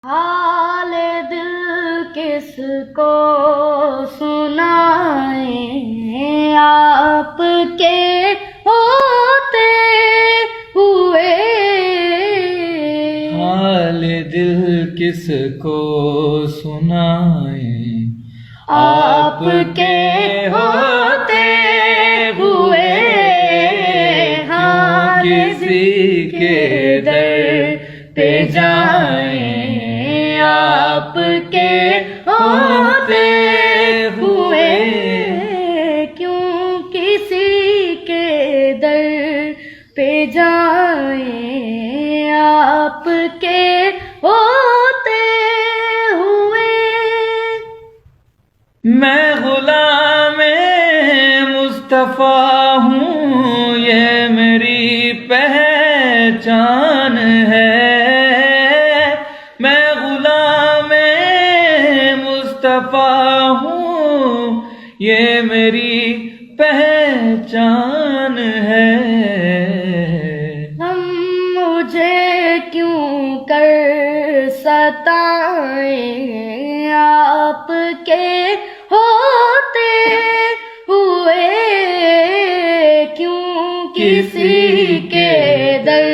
حال دل کس کو سنائیں، آپ کے ہوتے ہوئے۔ حال دل کس کو سنائیں، آپ کے ہوتے ہوئے۔ ہاں کسی کے در پہ جائیں، آپ کے ہوتے ہوئے، کیوں کسی کے در پہ جائیں، آپ کے ہوتے ہوئے۔ میں غلام مصطفیٰ ہوں، یہ میری پہچان ہے۔ میں غلام مصطفیٰ ہوں، یہ میری پہچان ہے۔ ہم مجھے کیوں کر ستائیں، آپ کے ہوتے ہوئے، کیوں کسی کے در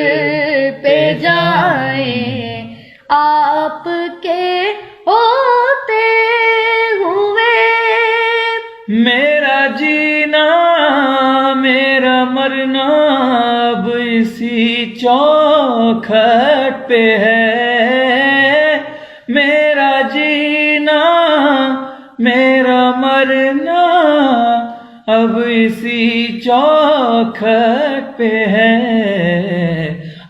پہ جائیں، آپ کے ہوتے ہوئے۔ میرا جینا میرا مرنا اب اسی چوکھٹ پہ ہے۔ میرا جینا میرا مرنا اب اسی چوکھٹ پہ ہے۔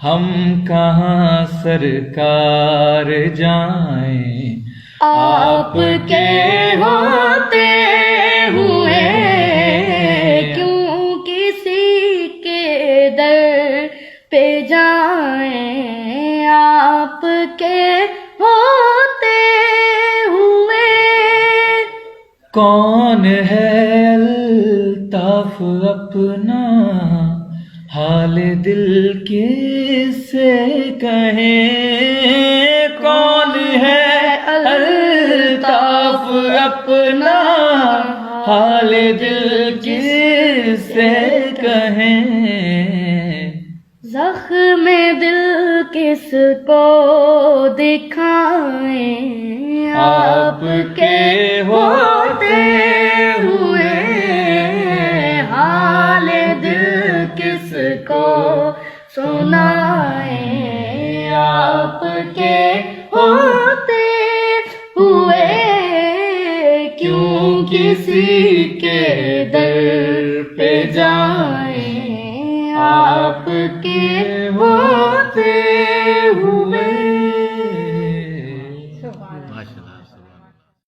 ہم کہاں سرکار جائیں، آپ کے ہوتے ہوئے، کیوں کسی کے در پہ جائیں، آپ کے ہوتے ہوئے۔ کون ہے الطاف اپنا حال دل کس سے کہیں؟ کون ہے الطاف اپنا حال دل کس سے کہیں؟ زخم دل کس کو دکھائیں، آپ کے ہوتے ہوئے۔ حال دل کس کو سنائیں، آپ کے ہوتے ہوئے، کیوں کسی کے در پہ جائیں، آپ کے ہوتے ہوئے۔